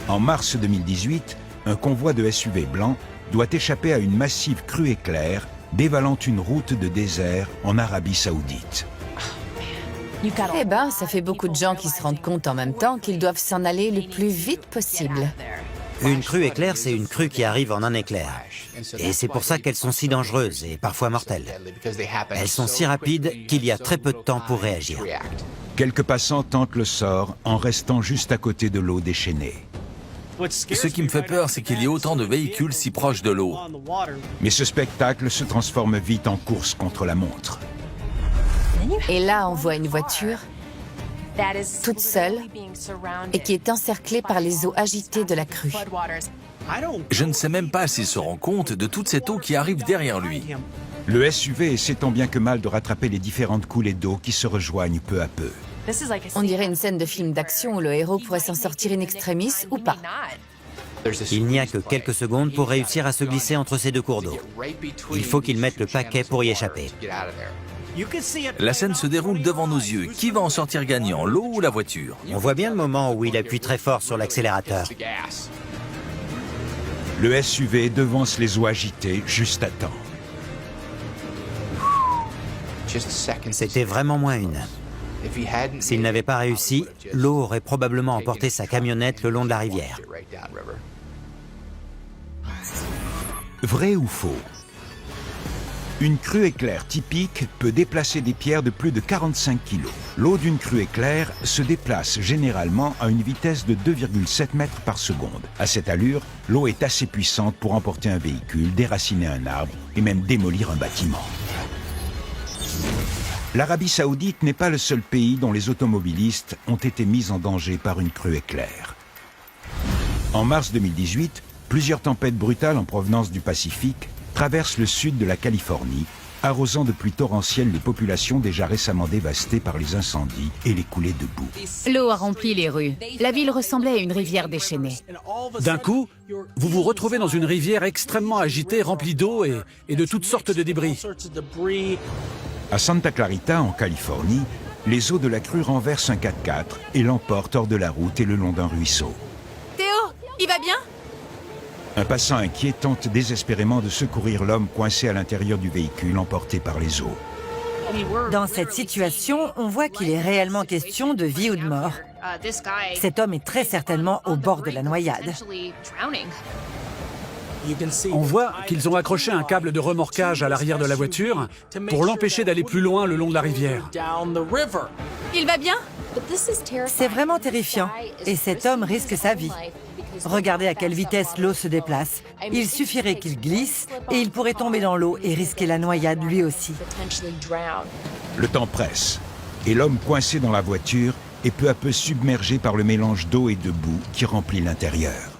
En mars 2018, un convoi de SUV blancs doit échapper à une massive crue éclair dévalant une route de désert en Arabie Saoudite. Eh ben, ça fait beaucoup de gens qui se rendent compte en même temps qu'ils doivent s'en aller le plus vite possible. Une crue éclair, c'est une crue qui arrive en un éclair. Et c'est pour ça qu'elles sont si dangereuses et parfois mortelles. Elles sont si rapides qu'il y a très peu de temps pour réagir. Quelques passants tentent le sort en restant juste à côté de l'eau déchaînée. Ce qui me fait peur, c'est qu'il y ait autant de véhicules si proches de l'eau. Mais ce spectacle se transforme vite en course contre la montre. Et là, on voit une voiture toute seule et qui est encerclée par les eaux agitées de la crue. Je ne sais même pas s'il se rend compte de toute cette eau qui arrive derrière lui. Le SUV essaie tant bien que mal de rattraper les différentes coulées d'eau qui se rejoignent peu à peu. On dirait une scène de film d'action où le héros pourrait s'en sortir in extremis ou pas. Il n'y a que quelques secondes pour réussir à se glisser entre ces deux cours d'eau. Il faut qu'il mette le paquet pour y échapper. La scène se déroule devant nos yeux. Qui va en sortir gagnant, l'eau ou la voiture? On voit bien le moment où il appuie très fort sur l'accélérateur. Le SUV devance les eaux agitées juste à temps. C'était vraiment moins une. S'il n'avait pas réussi, l'eau aurait probablement emporté sa camionnette le long de la rivière. Vrai ou faux? Une crue éclair typique peut déplacer des pierres de plus de 45 kg. L'eau d'une crue éclair se déplace généralement à une vitesse de 2,7 mètres par seconde. À cette allure, l'eau est assez puissante pour emporter un véhicule, déraciner un arbre et même démolir un bâtiment. L'Arabie Saoudite n'est pas le seul pays dont les automobilistes ont été mis en danger par une crue éclair. En mars 2018, plusieurs tempêtes brutales en provenance du Pacifique traversent le sud de la Californie, arrosant de pluies torrentielles les populations déjà récemment dévastées par les incendies et les coulées de boue. L'eau a rempli les rues. La ville ressemblait à une rivière déchaînée. D'un coup, vous vous retrouvez dans une rivière extrêmement agitée, remplie d'eau et de toutes sortes de débris. À Santa Clarita, en Californie, les eaux de la crue renversent un 4x4 et l'emportent hors de la route et le long d'un ruisseau. Théo, il va bien? Un passant inquiet tente désespérément de secourir l'homme coincé à l'intérieur du véhicule emporté par les eaux. Dans cette situation, on voit qu'il est réellement question de vie ou de mort. Cet homme est très certainement au bord de la noyade. On voit qu'ils ont accroché un câble de remorquage à l'arrière de la voiture pour l'empêcher d'aller plus loin le long de la rivière. Il va bien? C'est vraiment terrifiant et cet homme risque sa vie. Regardez à quelle vitesse l'eau se déplace. Il suffirait qu'il glisse et il pourrait tomber dans l'eau et risquer la noyade lui aussi. Le temps presse et l'homme coincé dans la voiture est peu à peu submergé par le mélange d'eau et de boue qui remplit l'intérieur.